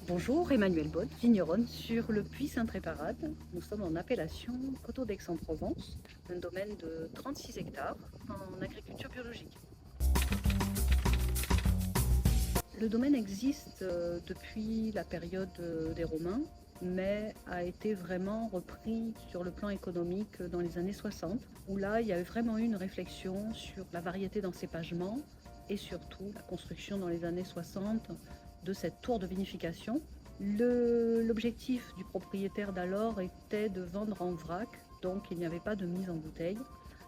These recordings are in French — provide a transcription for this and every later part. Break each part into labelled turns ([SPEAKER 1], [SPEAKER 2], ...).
[SPEAKER 1] Bonjour, Emmanuelle Bode, vigneronne sur le Puy Saint-Tréparade. Nous sommes en appellation Coteaux d'Aix-en-Provence, un domaine de 36 hectares en agriculture biologique. Le domaine existe depuis la période des Romains, mais a été vraiment repris sur le plan économique dans les années 60, où là, il y avait vraiment eu une réflexion sur la variété d'encépagement et surtout la construction dans les années 60 de cette tour de vinification. L'objectif du propriétaire d'alors était de vendre en vrac, donc il n'y avait pas de mise en bouteille.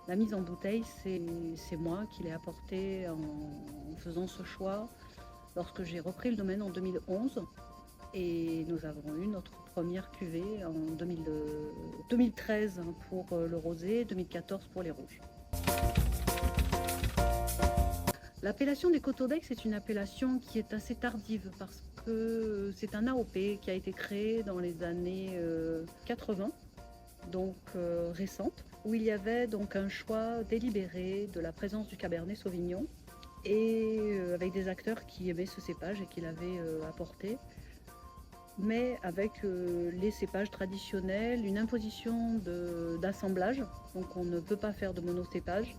[SPEAKER 1] La mise en bouteille, c'est moi qui l'ai apportée en faisant ce choix lorsque j'ai repris le domaine en 2011 et nous avons eu notre première cuvée en 2013 pour le rosé, 2014 pour les rouges. L'appellation des Coteaux d'Aix est une appellation qui est assez tardive parce que c'est un AOP qui a été créé dans les années 80, donc récente, où il y avait donc un choix délibéré de la présence du Cabernet Sauvignon et avec des acteurs qui aimaient ce cépage et qui l'avaient apporté, mais avec les cépages traditionnels, une imposition d'assemblage, donc on ne peut pas faire de monocépage.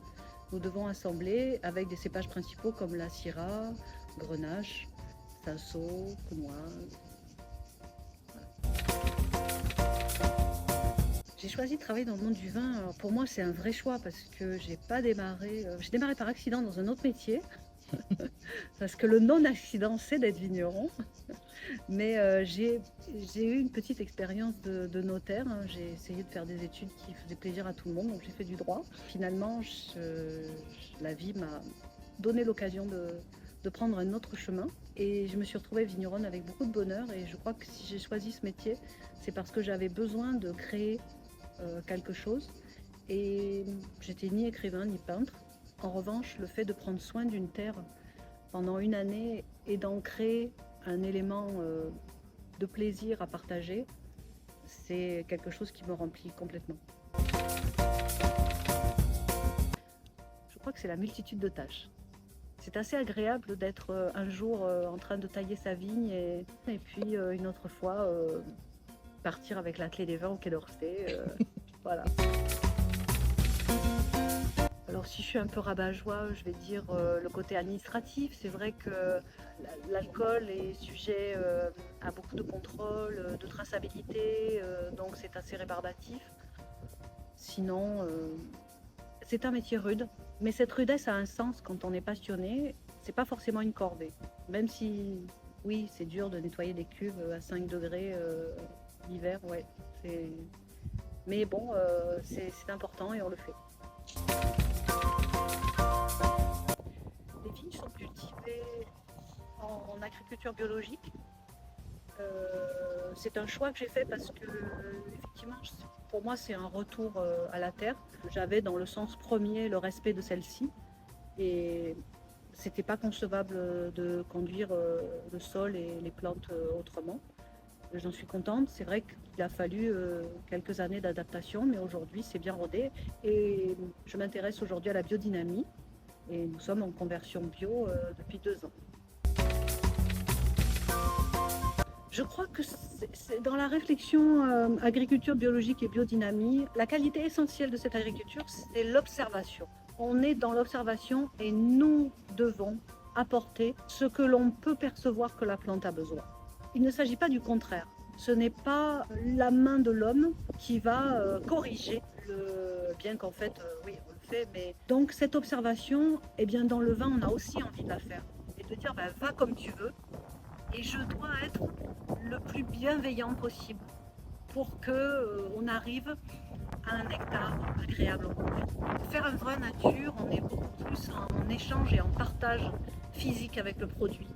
[SPEAKER 1] Nous devons assembler avec des cépages principaux comme la Syrah, Grenache, Cinsault, Counoise. J'ai choisi de travailler dans le monde du vin. Alors pour moi, c'est un vrai choix parce que j'ai démarré par accident dans un autre métier. Parce que le non-accident, c'est d'être vigneron. Mais j'ai eu une petite expérience de notaire. J'ai essayé de faire des études qui faisaient plaisir à tout le monde, donc j'ai fait du droit. Finalement, la vie m'a donné l'occasion de prendre un autre chemin. Et je me suis retrouvée vigneronne avec beaucoup de bonheur. Et je crois que si j'ai choisi ce métier, c'est parce que j'avais besoin de créer quelque chose. Et j'étais ni écrivain ni peintre. En revanche, le fait de prendre soin d'une terre pendant une année et d'en créer un élément de plaisir à partager, c'est quelque chose qui me remplit complètement. Je crois que c'est la multitude de tâches. C'est assez agréable d'être un jour en train de tailler sa vigne et puis une autre fois partir avec la clé des vins au Quai d'Orsay. Voilà. Alors si je suis un peu rabat-joie, je vais dire le côté administratif. C'est vrai que l'alcool est sujet à beaucoup de contrôle, de traçabilité, donc c'est assez rébarbatif. Sinon, c'est un métier rude, mais cette rudesse a un sens quand on est passionné. C'est pas forcément une corvée, même si oui, c'est dur de nettoyer des cuves à 5 degrés l'hiver, ouais. Mais bon, c'est important et on le fait. Les vignes sont cultivées en agriculture biologique. C'est un choix que j'ai fait parce que, effectivement, pour moi, c'est un retour à la terre. J'avais dans le sens premier le respect de celle-ci et c'était pas concevable de conduire le sol et les plantes autrement. J'en suis contente. C'est vrai qu'il a fallu quelques années d'adaptation, mais aujourd'hui, c'est bien rodé. Et je m'intéresse aujourd'hui à la biodynamie et nous sommes en conversion bio depuis 2 ans. Je crois que c'est dans la réflexion agriculture biologique et biodynamie, la qualité essentielle de cette agriculture, c'est l'observation. On est dans l'observation et nous devons apporter ce que l'on peut percevoir que la plante a besoin. Il ne s'agit pas du contraire. Ce n'est pas la main de l'homme qui va corriger bien qu'en fait, oui, on le fait. Mais donc cette observation, eh bien, dans le vin, on a aussi envie de la faire. Et de dire, ben, va comme tu veux. Et je dois être le plus bienveillant possible pour qu'on arrive à un nectar agréable au goût. Faire un vin nature, on est beaucoup plus en échange et en partage physique avec le produit.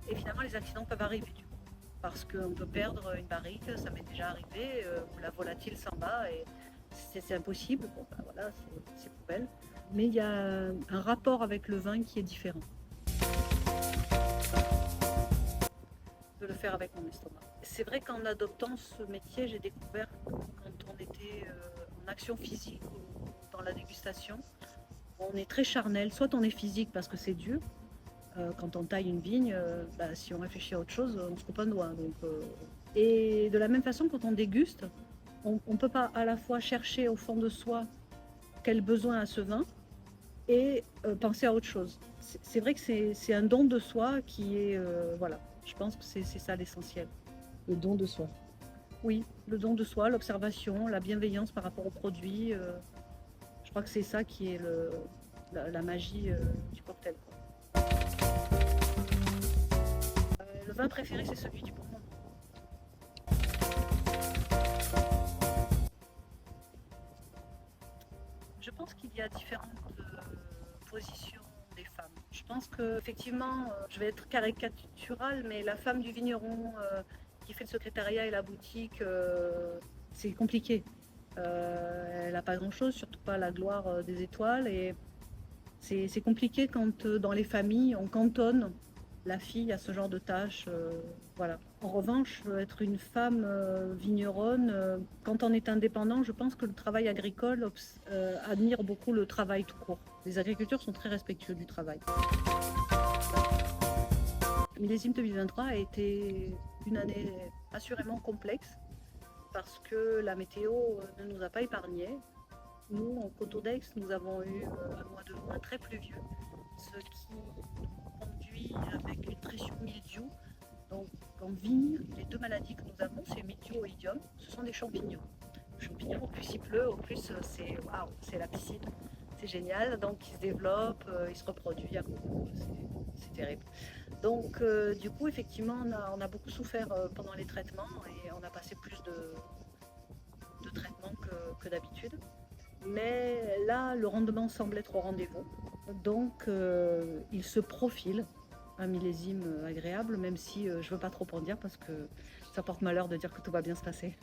[SPEAKER 1] Évidemment, les accidents peuvent arriver du coup, parce qu'on peut perdre une barrique, ça m'est déjà arrivé, où la volatile s'en va et c'est impossible. Bon, ben voilà, c'est poubelle. Mais il y a un rapport avec le vin qui est différent. De le faire avec mon estomac. C'est vrai qu'en adoptant ce métier, j'ai découvert que quand on était en action physique ou dans la dégustation, on est très charnel. Soit on est physique parce que c'est dur, Quand on taille une vigne, si on réfléchit à autre chose, on se coupe un doigt. Et de la même façon, quand on déguste, on ne peut pas à la fois chercher au fond de soi quel besoin a ce vin et penser à autre chose. C'est vrai que c'est un don de soi qui est, voilà, je pense que c'est ça l'essentiel.
[SPEAKER 2] Le don de soi.
[SPEAKER 1] Oui, le don de soi, l'observation, la bienveillance par rapport au produit. Je crois que c'est ça qui est la magie du cocktail, quoi. Le vin préféré, c'est celui du Bourgogne. Je pense qu'il y a différentes positions des femmes. Je pense qu'effectivement, je vais être caricaturale, mais la femme du vigneron qui fait le secrétariat et la boutique, c'est compliqué. Elle n'a pas grand-chose, surtout pas la gloire des étoiles. Et c'est compliqué quand dans les familles, on cantonne la fille à ce genre de tâches. Voilà. En revanche, être une femme vigneronne, quand on est indépendant, je pense que le travail agricole admire beaucoup le travail tout court. Les agriculteurs sont très respectueux du travail. Millésime 2023 a été une année assurément complexe parce que la météo ne nous a pas épargnés. Nous, en Cotodex, nous avons eu un mois de juin très pluvieux, ce qui nous conduit avec une pression mildiou. Donc, en vigne, les deux maladies que nous avons, c'est mildiou et idiome, ce sont des champignons. Les champignons, au plus il pleut, au plus c'est waouh, c'est la piscine. C'est génial, donc ils se développent, ils se reproduisent, c'est terrible. Donc, du coup, effectivement, on a beaucoup souffert pendant les traitements et on a passé plus de traitements que d'habitude. Mais là, le rendement semble être au rendez-vous. Donc, il se profile un millésime agréable, même si je ne veux pas trop en dire parce que ça porte malheur de dire que tout va bien se passer.